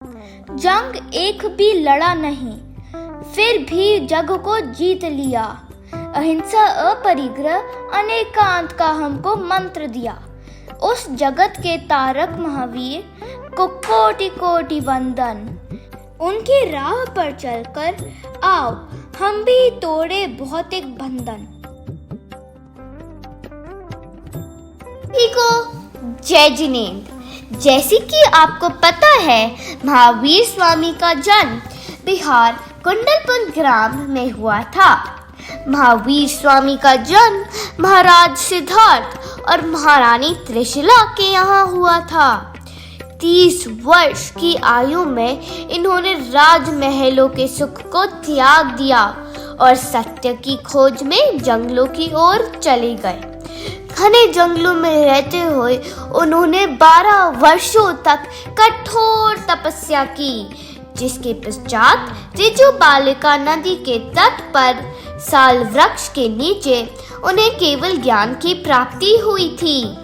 जंग एक भी लड़ा नहीं, फिर भी जग को जीत लिया। अहिंसा अपरिग्रह अनेकांत का हमको मंत्र दिया। उस जगत के तारक महावीर को कोटि कोटि वंदन। उनकी राह पर चलकर आओ हम भी तोड़े भौतिक बंधन। को जय जिनेंद्र। जैसे कि आपको पता है, महावीर स्वामी का जन्म बिहार कुंडलपुर ग्राम में हुआ था। महावीर स्वामी का जन्म महाराज सिद्धार्थ और महारानी त्रिशला के यहाँ हुआ था। 30 वर्ष की आयु में इन्होंने राजमहलों के सुख को त्याग दिया और सत्य की खोज में जंगलों की ओर चले गए। घने जंगलों में रहते हुए उन्होंने 12 वर्षों तक कठोर तपस्या की, जिसके पश्चात त्रिजु बालिका नदी के तट पर साल वृक्ष के नीचे उन्हें केवल ज्ञान की प्राप्ति हुई थी,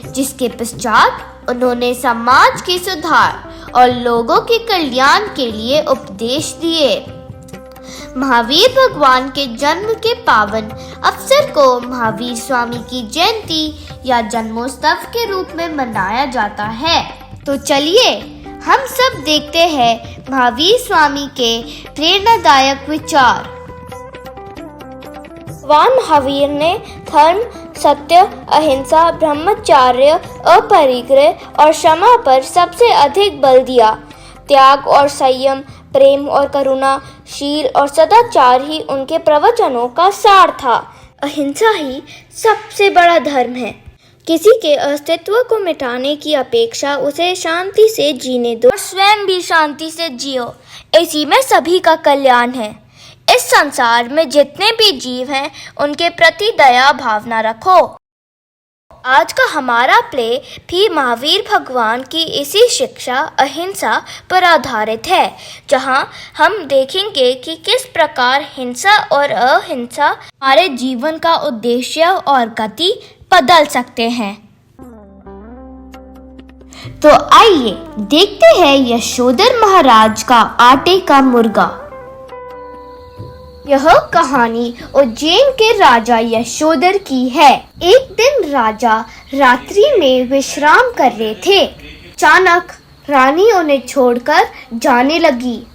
जिसके पश्चात उन्होंने समाज के सुधार और लोगों के कल्याण के लिए उपदेश दिए। महावीर भगवान के जन्म के पावन अवसर को महावीर स्वामी की जयंती या जन्मोत्सव के रूप में मनाया जाता है। तो चलिए हम सब देखते हैं महावीर स्वामी के प्रेरणादायक विचार। भगवान महावीर ने धर्म, सत्य, अहिंसा, ब्रह्मचर्य, अपरिग्रह और क्षमा पर सबसे अधिक बल दिया। त्याग और संयम, प्रेम और करुणा, शील और सदाचार ही उनके प्रवचनों का सार था। अहिंसा ही सबसे बड़ा धर्म है। किसी के अस्तित्व को मिटाने की अपेक्षा उसे शांति से जीने दो और स्वयं भी शांति से जियो। इसी में सभी का कल्याण है। इस संसार में जितने भी जीव हैं, उनके प्रति दया भावना रखो। आज का हमारा प्ले भी महावीर भगवान की इसी शिक्षा अहिंसा पर आधारित है, जहां हम देखेंगे कि किस प्रकार हिंसा और अहिंसा हमारे जीवन का उद्देश्य और गति बदल सकते हैं। तो आइए देखते हैं यशोधर महाराज का आटे का मुर्गा। यह कहानी उज्जैन के राजा यशोधर की है। एक दिन राजा रात्रि में विश्राम कर रहे थे। अचानक रानी उन्हें छोड़कर जाने लगी।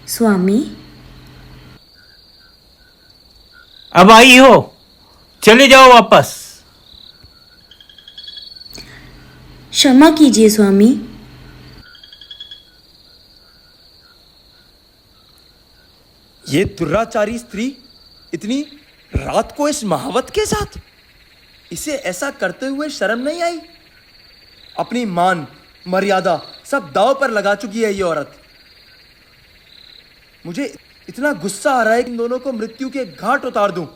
स्वामी, अब आई हो, चले जाओ वापस। क्षमा कीजिए स्वामी। ये दुराचारी स्त्री इतनी रात को इस महावत के साथ, इसे ऐसा करते हुए शर्म नहीं आई? अपनी मान मर्यादा सब दांव पर लगा चुकी है ये औरत। मुझे इतना गुस्सा आ रहा है कि इन दोनों को मृत्यु के घाट उतार दूं।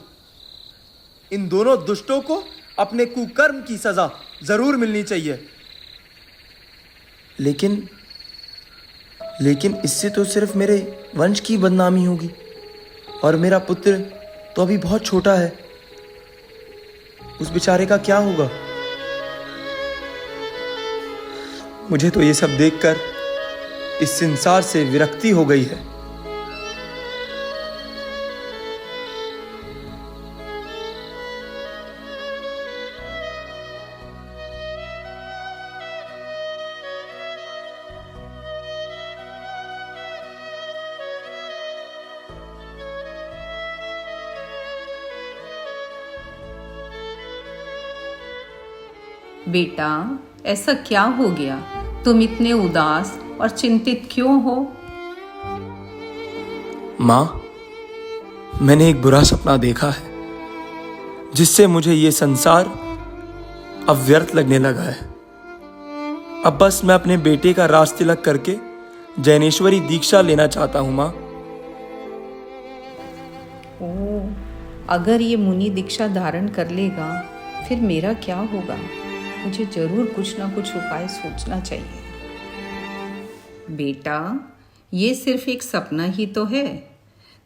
इन दोनों दुष्टों को अपने कुकर्म की सजा जरूर मिलनी चाहिए। लेकिन इससे तो सिर्फ मेरे वंश की बदनामी होगी, और मेरा पुत्र तो अभी बहुत छोटा है। उस बेचारे का क्या होगा? मुझे तो ये सब देखकर इस संसार से विरक्ति हो गई है। बेटा, ऐसा क्या हो गया? तुम इतने उदास और चिंतित क्यों हो? माँ, मैंने एक बुरा सपना देखा है, जिससे मुझे ये संसार अब व्यर्थ लगने लगा है। अब बस मैं अपने बेटे का राज तिलक करके जैनेश्वरी दीक्षा लेना चाहता हूँ माँ। अगर ये मुनि दीक्षा धारण कर लेगा, फिर मेरा क्या होगा? मुझे जरूर कुछ ना कुछ उपाय सोचना चाहिए। बेटा, ये सिर्फ एक सपना ही तो है।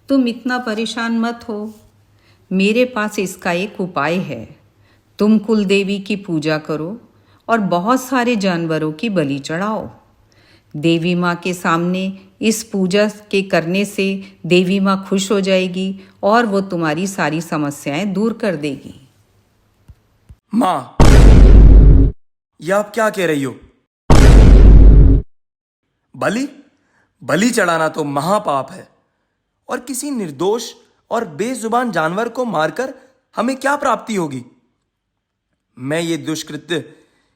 तुम इतना परेशान मत हो। मेरे पास इसका एक उपाय है। तुम कुल देवी की पूजा करो और बहुत सारे जानवरों की बलि चढ़ाओ। देवी माँ के सामने इस पूजा के करने से देवी माँ खुश हो जाएगी और वो तुम्हारी सारी समस्याएं दूर कर देगी। माँ, ये आप क्या कह रही हो? बलि चढ़ाना तो महापाप है, और किसी निर्दोष और बेजुबान जानवर को मारकर हमें क्या प्राप्ति होगी? मैं ये दुष्कृत्य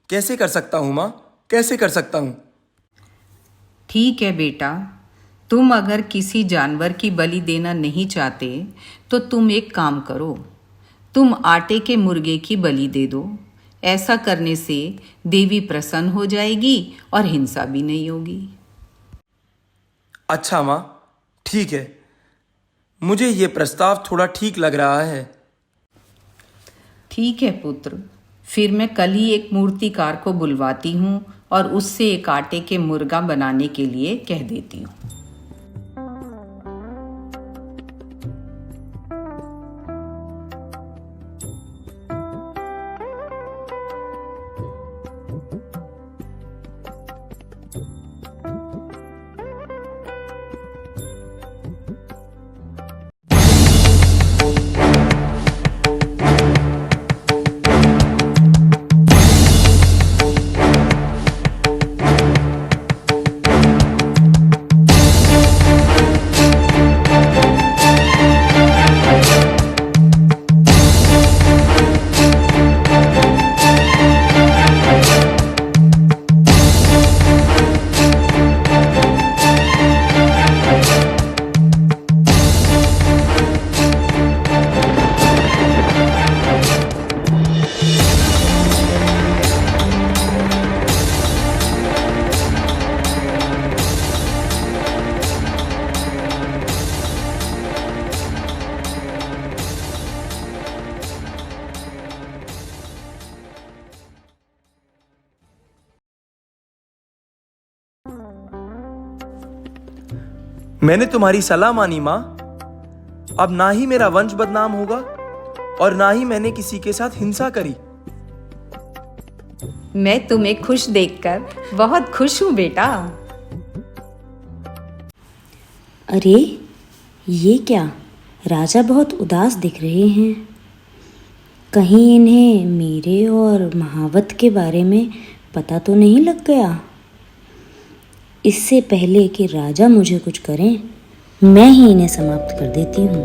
कैसे कर सकता हूं मां? कैसे कर सकता हूं? ठीक है बेटा, तुम अगर किसी जानवर की बलि देना नहीं चाहते तो तुम एक काम करो, तुम आटे के मुर्गे की बलि दे दो। ऐसा करने से देवी प्रसन्न हो जाएगी और हिंसा भी नहीं होगी। अच्छा मां, ठीक है, मुझे ये प्रस्ताव थोड़ा ठीक लग रहा है। ठीक है पुत्र, फिर मैं कल ही एक मूर्तिकार को बुलवाती हूँ और उससे एक आटे के मुर्गा बनाने के लिए कह देती हूँ। मैंने तुम्हारी सलाह मानी मां। अब ना ही मेरा वंश बदनाम होगा और ना ही मैंने किसी के साथ हिंसा करी। मैं तुम्हें खुश देखकर बहुत खुश हूँ बेटा। अरे ये क्या, राजा बहुत उदास दिख रहे हैं। कहीं इन्हें मेरे और महावत के बारे में पता तो नहीं लग गया? इससे पहले कि राजा मुझे कुछ करें, मैं ही इन्हें समाप्त कर देती हूँ।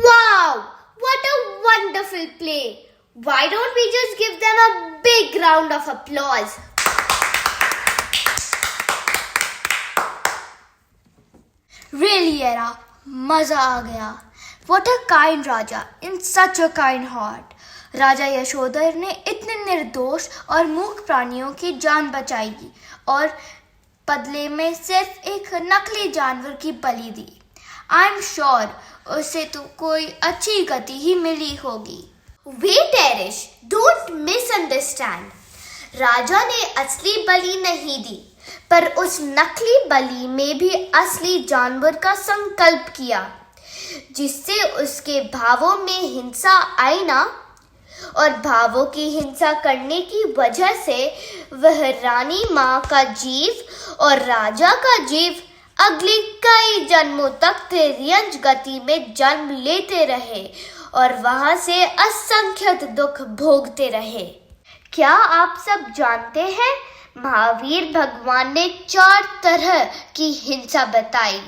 Wow! What a wonderful play! Why don't we just give them a big round of applause? Really, Era, मजा आ गया. What a kind Raja in such a kind heart. राजा यशोधर ने इतने निर्दोष और मूर्ख प्राणियों की जान बचाई और बदले में सिर्फ एक नकली जानवर की बलि दी. आई एम श्योर उसे तो कोई अच्छी गति ही मिली होगी. Wait, Erish, don't misunderstand. राजा ने असली बलि नहीं दी, पर उस नकली बलि में भी असली जानवर का संकल्प किया, जिससे उसके भावों में हिंसा आई ना, और भावों की हिंसा करने की वजह से वह रानी माँ का जीव और राजा का जीव अगले कई जन्मों तक तिर्यंच गति में जन्म लेते रहे और वहां से असंख्य दुख भोगते रहे. क्या आप सब जानते हैं, महावीर भगवान ने 4 तरह की हिंसा बताई.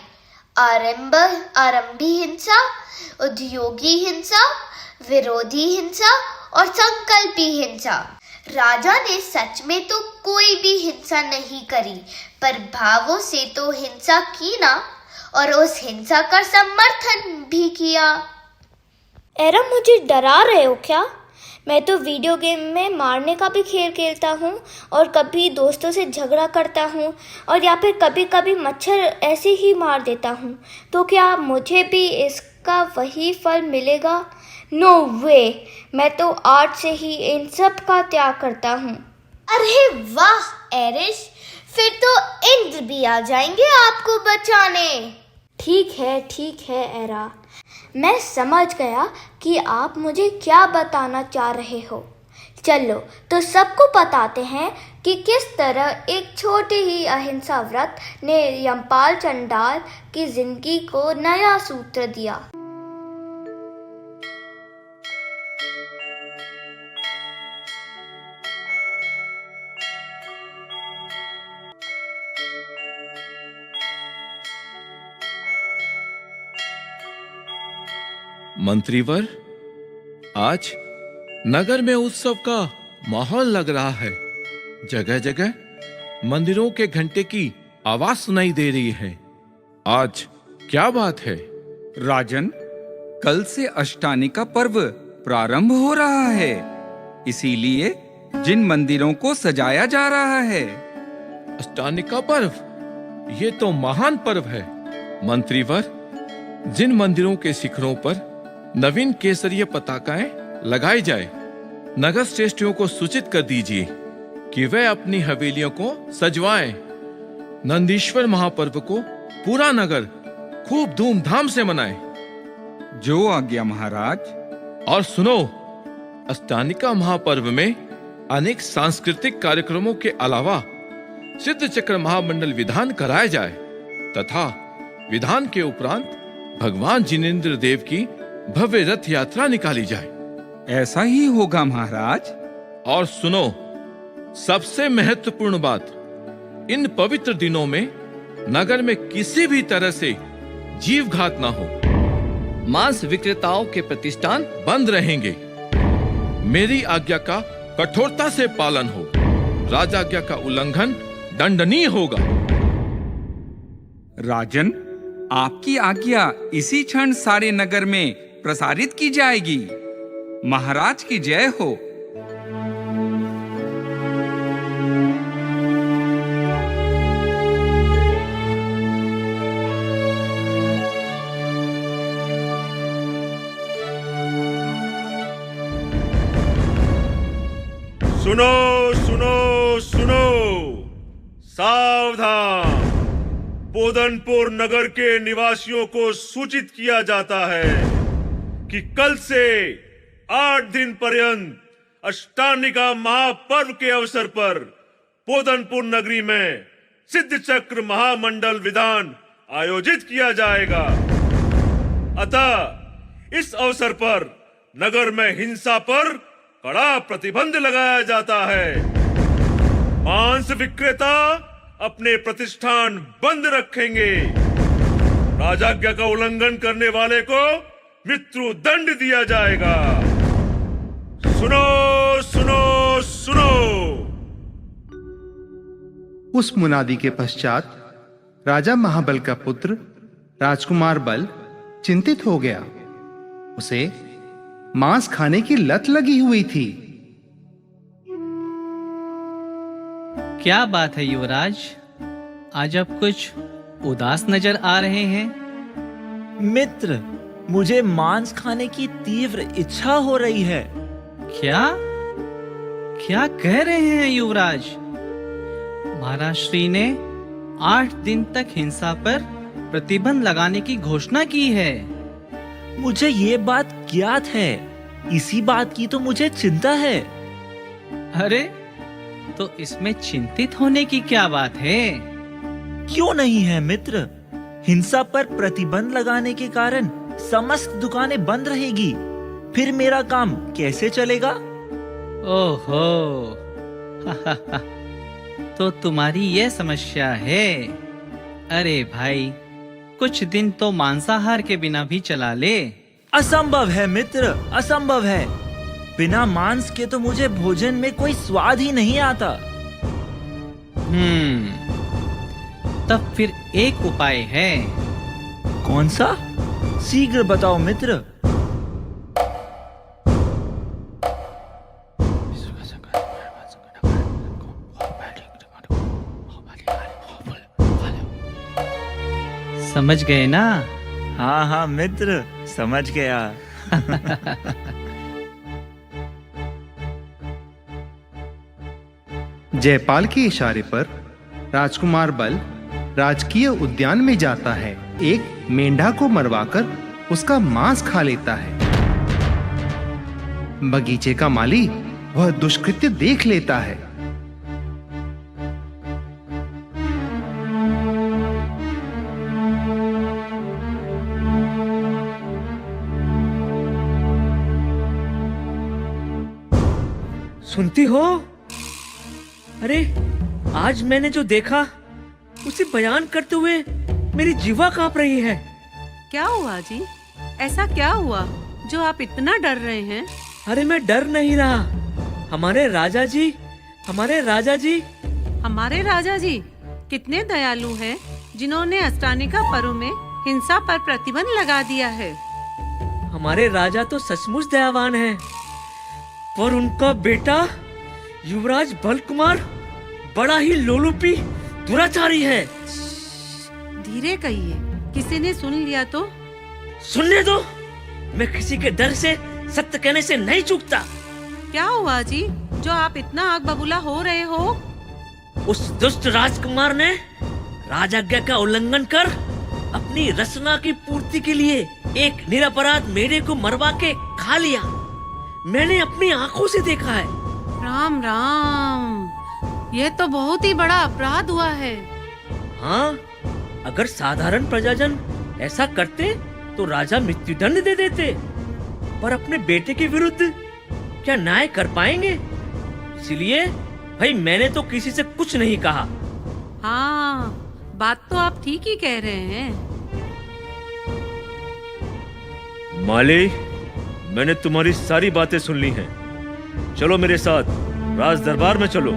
आरंभी हिंसा, उद्योगी हिंसा, विरोधी हिंसा और संकल्पी हिंसा. राजा ने सच में तो कोई भी हिंसा नहीं करी, पर भावों से तो हिंसा की ना, और उस हिंसा का समर्थन भी किया. एरा, मुझे डरा रहे हो क्या? मैं तो वीडियो गेम में मारने का भी खेल खेलता हूँ और कभी दोस्तों से झगड़ा करता हूँ और या फिर कभी कभी मच्छर ऐसे ही मार देता हूँ। तो क्या मुझे भी इसका वही फल मिलेगा? नो वे, मैं तो आज से ही इन सब का त्याग करता हूँ। अरे वाह एरिश, फिर तो इंद्र भी आ जाएंगे आपको बचाने। ठीक है एरा, मैं समझ गया कि आप मुझे क्या बताना चाह रहे हो। चलो तो सबको बताते हैं कि किस तरह एक छोटे ही अहिंसा व्रत ने यमपाल चंडाल की जिंदगी को नया सूत्र दिया। मंत्रीवर, आज नगर में उत्सव का माहौल लग रहा है। जगह जगह मंदिरों के घंटे की आवाज सुनाई दे रही है। आज क्या बात है? राजन, कल से अष्टानी का पर्व प्रारंभ हो रहा है, इसीलिए जिन मंदिरों को सजाया जा रहा है। अष्टानी का पर्व, ये तो महान पर्व है। मंत्रीवर, जिन मंदिरों के शिखरों पर नवीन केसरीय पताकाएं लगाई जाए, नगर श्रेष्ठियों को सूचित कर दीजिए कि वे अपनी हवेलियों को सजवाएं। नंदीश्वर महापर्व को पूरा नगर खूब धूमधाम से मनाए। जो आज्ञा महाराज। और सुनो, अष्टानिका महापर्व में अनेक सांस्कृतिक कार्यक्रमों के अलावा सिद्ध चक्र महामंडल विधान कराया जाए तथा विधान के उपरांत भगवान जिनेंद्र देव की भव्य रथ यात्रा निकाली जाए। ऐसा ही होगा महाराज। और सुनो, सबसे महत्वपूर्ण बात, इन पवित्र दिनों में नगर में किसी भी तरह से जीव घात न हो। मांस विक्रेताओं के प्रतिष्ठान बंद रहेंगे। मेरी आज्ञा का कठोरता से पालन हो। राजाज्ञा का उल्लंघन दंडनीय होगा। राजन, आपकी आज्ञा इसी क्षण सारे नगर में प्रसारित की जाएगी। महाराज की जय हो। सुनो सुनो सुनो, सावधान। पोदनपुर नगर के निवासियों को सूचित किया जाता है कि कल से 8 दिन पर्यंत अष्टानिका महापर्व के अवसर पर पोदनपुर नगरी में सिद्ध चक्र महामंडल विधान आयोजित किया जाएगा। अतः इस अवसर पर नगर में हिंसा पर कड़ा प्रतिबंध लगाया जाता है। मांस विक्रेता अपने प्रतिष्ठान बंद रखेंगे। राजाज्ञा का उल्लंघन करने वाले को मृत्यु दंड दिया जाएगा। सुनो सुनो सुनो। उस मुनादी के पश्चात राजा महाबल का पुत्र राजकुमार बल चिंतित हो गया। उसे मांस खाने की लत लगी हुई थी। क्या बात है युवराज, आज आप कुछ उदास नजर आ रहे हैं। मित्र, मुझे मांस खाने की तीव्र इच्छा हो रही है। क्या क्या कह रहे हैं युवराज? महाराज श्री ने 8 दिन तक हिंसा पर प्रतिबंध लगाने की घोषणा की है। मुझे ये बात ज्ञात है। इसी बात की तो मुझे चिंता है। अरे, तो इसमें चिंतित होने की क्या बात है? क्यों नहीं है मित्र। हिंसा पर प्रतिबंध लगाने के कारण समस्त दुकानें बंद रहेगी। फिर मेरा काम कैसे चलेगा? ओहो तो तुम्हारी यह समस्या है। अरे भाई, कुछ दिन तो मांसाहार के बिना भी चला ले। असंभव है मित्र, असंभव है। बिना मांस के तो मुझे भोजन में कोई स्वाद ही नहीं आता। तब फिर एक उपाय है। कौन सा? शीघ्र बताओ मित्र। समझ गए ना? हाँ हाँ मित्र, समझ गया। जयपाल के इशारे पर राजकुमार बल राजकीय उद्यान में जाता है। एक मेंढा को मरवाकर उसका मांस खा लेता है। बगीचे का माली वह दुष्कृत्य देख लेता है। सुनती हो? अरे आज मैंने जो देखा उसे बयान करते हुए मेरी जीवा कांप रही है। क्या हुआ जी? ऐसा क्या हुआ जो आप इतना डर रहे हैं? अरे मैं डर नहीं रहा। हमारे राजा जी हमारे राजा जी कितने दयालु हैं, जिन्होंने अष्टानिका पर्व में हिंसा पर प्रतिबंध लगा दिया है। हमारे राजा तो सचमुच दयावान हैं, पर उनका बेटा युवराज बलकुमार बड़ा ही लोलुपी दुराचारी है। धीरे कहिए, किसी ने सुन लिया तो? सुनने दो, मैं किसी के डर से सत्य कहने से नहीं चूकता। क्या हुआ जी जो आप इतना आग बबूला हो रहे हो? उस दुष्ट राजकुमार ने राजाज्ञा का उल्लंघन कर अपनी रसना की पूर्ति के लिए एक निरपराध मेढे को मरवा के खा लिया। मैंने अपनी आंखों से देखा है। राम राम, यह तो बहुत ही बड़ा अपराध हुआ है। हाँ, अगर साधारण प्रजाजन ऐसा करते तो राजा मृत्युदंड दे देते, पर अपने बेटे के विरुद्ध क्या न्याय कर पाएंगे? इसलिए भाई मैंने तो किसी से कुछ नहीं कहा। हाँ, बात तो आप ठीक ही कह रहे हैं। माली, मैंने तुम्हारी सारी बातें सुन ली हैं। चलो मेरे साथ राज दरबार में चलो।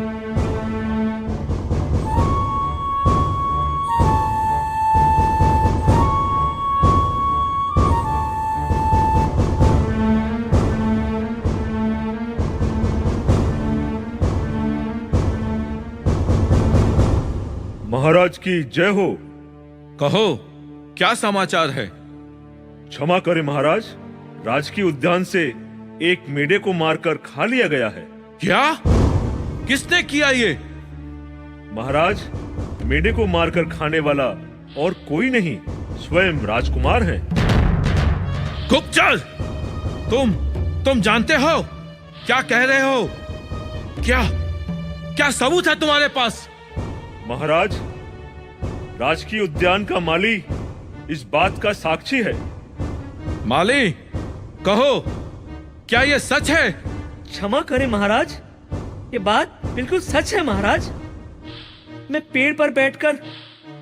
महाराज की जय हो। कहो, क्या समाचार है? क्षमा करें महाराज, राजकीय उद्यान से एक मेढे को मारकर खा लिया गया है। क्या? किसने किया ये? महाराज, मेढे को मारकर खाने वाला और कोई नहीं, स्वयं राजकुमार हैं। गुप्तचर, तुम जानते हो क्या कह रहे हो? क्या सबूत है तुम्हारे पास? महाराज, राजकीय उद्यान का माली इस बात का साक्षी है। माली, कहो, क्या ये सच है? क्षमा करें महाराज, ये बात बिल्कुल सच है महाराज। मैं पेड़ पर बैठकर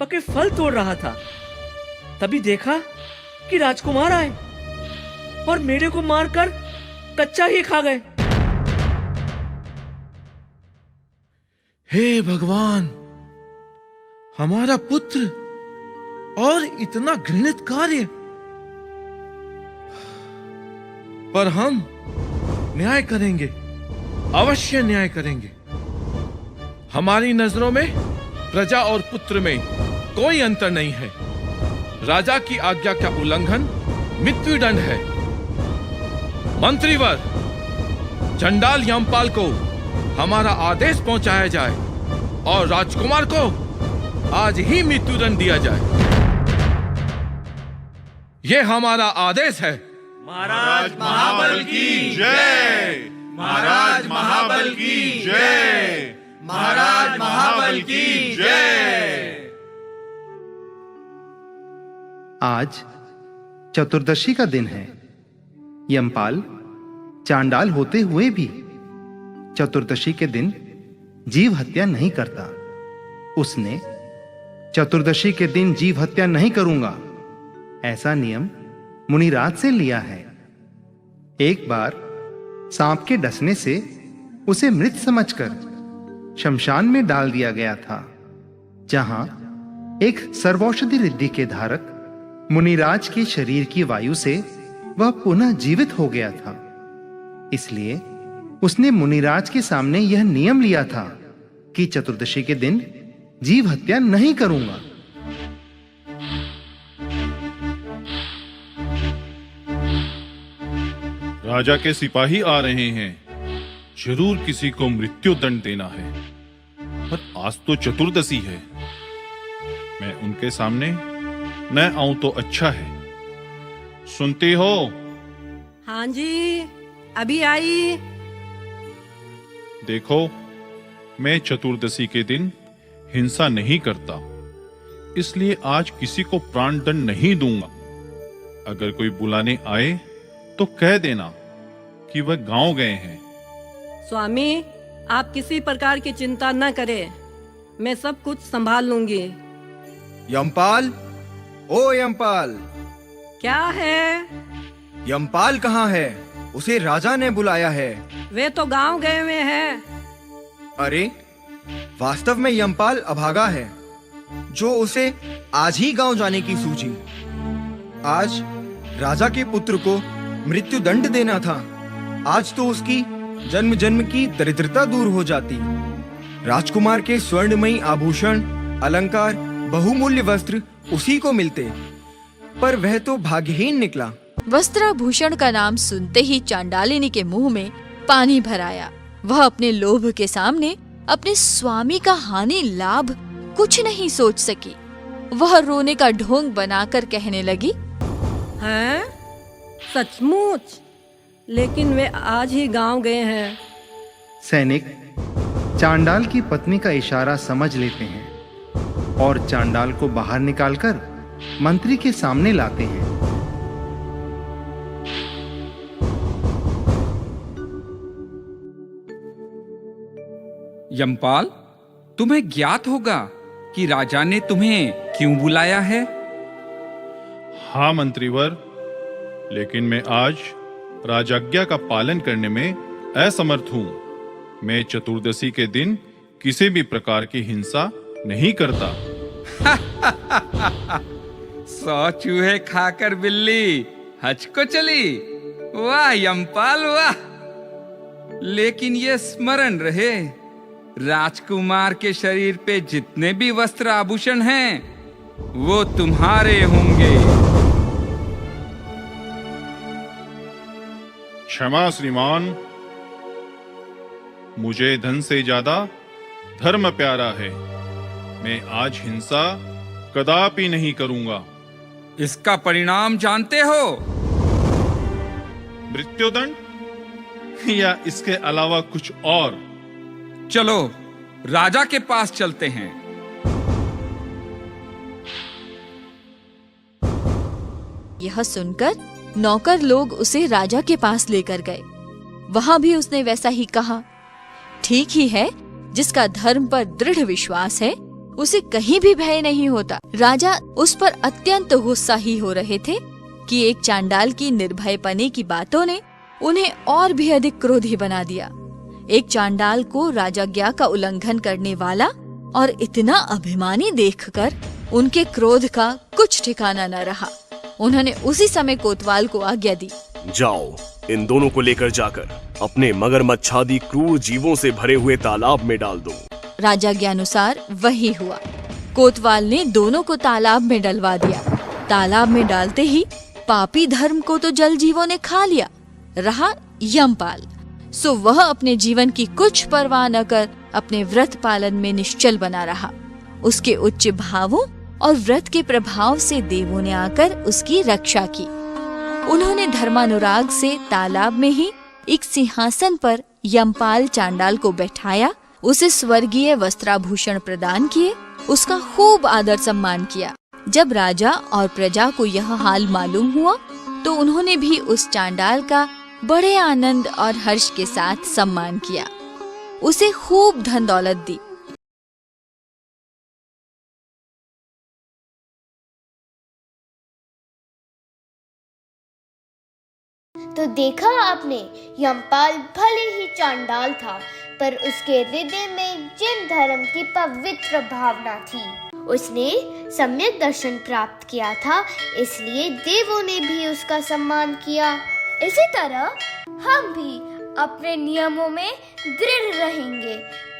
पके फल तोड़ रहा था, तभी देखा कि राजकुमार आए और मेढे को मारकर कच्चा ही खा गए। हे भगवान, हमारा पुत्र और इतना घृणित कार्य। पर हम न्याय करेंगे, अवश्य न्याय करेंगे। हमारी नजरों में प्रजा और पुत्र में कोई अंतर नहीं है। राजा की आज्ञा का उल्लंघन मृत्युदंड है। मंत्रीवर, चंडाल यमपाल को हमारा आदेश पहुंचाया जाए और राजकुमार को आज ही मृत्युदंड दिया जाए। ये हमारा आदेश है। महाराज महाबल की जय। महाराज महाबल की जय। महाराज महाबल की जय। आज चतुर्दशी का दिन है। यमपाल चांडाल होते हुए भी चतुर्दशी के दिन जीव हत्या नहीं करता। उसने चतुर्दशी के दिन जीव हत्या नहीं करूंगा ऐसा नियम मुनिराज से लिया है। एक बार सांप के डसने से उसे मृत समझकर शमशान में डाल दिया गया था, जहां एक सर्वौषधि रिद्धि के धारक मुनिराज के शरीर की वायु से वह पुनः जीवित हो गया था। इसलिए उसने मुनिराज के सामने यह नियम लिया था कि चतुर्दशी के दिन जीव हत्या नहीं करूंगा। राजा के सिपाही आ रहे हैं। जरूर किसी को मृत्यु दंड देना है, पर आज तो चतुर्दशी है। मैं उनके सामने न आऊं तो अच्छा है। सुनती हो? हाँ जी, अभी आई। देखो, मैं चतुर्दशी के दिन हिंसा नहीं करता, इसलिए आज किसी को प्राण दंड नहीं दूंगा। अगर कोई बुलाने आए तो कह देना कि वह गांव गए हैं। स्वामी, आप किसी प्रकार की चिंता न करें, मैं सब कुछ संभाल लूंगी। यमपाल, ओ यमपाल। क्या है? यमपाल कहाँ है? उसे राजा ने बुलाया है। वे तो गांव गए हुए हैं। अरे, वास्तव में यमपाल अभागा है, जो उसे आज ही गांव जाने की सूझी। आज राजा के पुत्र को मृत्यु दंड देना था। आज तो उसकी जन्म जन्म की दरिद्रता दूर हो जाती। राजकुमार के स्वर्णमयी आभूषण, अलंकार, बहुमूल्य वस्त्र उसी को मिलते, पर वह तो भाग्यहीन निकला। वस्त्राभूषण का नाम सुनते ही चांडालिनी के मुंह में पानी भर आया। वह अपने लोभ के सामने अपने स्वामी का हानि लाभ कुछ नहीं सोच सकी। वह रोने का ढोंग बनाकर कहने लगी, हैं? सचमुच? लेकिन वे आज ही गांव गए हैं। सैनिक चांडाल की पत्नी का इशारा समझ लेते हैं और चांडाल को बाहर निकालकर मंत्री के सामने लाते हैं। यमपाल, तुम्हें ज्ञात होगा कि राजा ने तुम्हें क्यों बुलाया है? हाँ मंत्रीवर, लेकिन मैं आज राजाज्ञा का पालन करने में असमर्थ हूँ। मैं चतुर्दशी के दिन किसी भी प्रकार की हिंसा नहीं करता। 100 चूहे खाकर बिल्ली हज को चली। वाह यमपाल वाह! लेकिन ये स्मरण रहे, राजकुमार के शरीर पे जितने भी वस्त्र आभूषण हैं, वो तुम्हारे होंगे। क्षमा श्रीमान, मुझे धन से ज्यादा धर्म प्यारा है। मैं आज हिंसा कदापि नहीं करूंगा। इसका परिणाम जानते हो? मृत्युदंड या इसके अलावा कुछ और? चलो राजा के पास चलते हैं। यह सुनकर नौकर लोग उसे राजा के पास लेकर गए। वहां भी उसने वैसा ही कहा। ठीक ही है, जिसका धर्म पर दृढ़ विश्वास है उसे कहीं भी भय नहीं होता। राजा उस पर अत्यंत गुस्सा ही हो रहे थे कि एक चांडाल की निर्भयपने की बातों ने उन्हें और भी अधिक क्रोधी बना दिया। एक चांडाल को राजाज्ञा का उल्लंघन करने वाला और इतना अभिमानी देखकर उनके क्रोध का कुछ ठिकाना न रहा। उन्होंने उसी समय कोतवाल को आज्ञा दी, जाओ इन दोनों को लेकर जाकर अपने मगरमच्छादी क्रूर जीवों से भरे हुए तालाब में डाल दो। राजाज्ञानुसार वही हुआ। कोतवाल ने दोनों को तालाब में डलवा दिया। तालाब में डालते ही पापी धर्म को तो जल जीवों ने खा लिया, रहा यमपाल। सो वह अपने जीवन की कुछ परवाह न कर अपने व्रत पालन में निश्चल बना रहा। उसके उच्च भावों और व्रत के प्रभाव से देवों ने आकर उसकी रक्षा की। उन्होंने धर्मानुराग से तालाब में ही एक सिंहासन पर यमपाल चांडाल को बैठाया, उसे स्वर्गीय वस्त्राभूषण प्रदान किए, उसका खूब आदर सम्मान किया। जब राजा और प्रजा को यह हाल मालूम हुआ तो उन्होंने भी उस चांडाल का बड़े आनंद और हर्ष के साथ सम्मान किया, उसे खूब धन दौलत दी। तो देखा आपने, यमपाल भले ही चांडाल था, पर उसके हृदय में जिन धर्म की पवित्र भावना थी, उसने सम्यक दर्शन प्राप्त किया था, इसलिए देवों ने भी उसका सम्मान किया। इसी तरह हम भी अपने नियमों में दृढ़ रहेंगे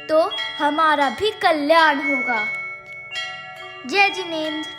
तो हमारा भी कल्याण होगा। जय जिनेंद्र।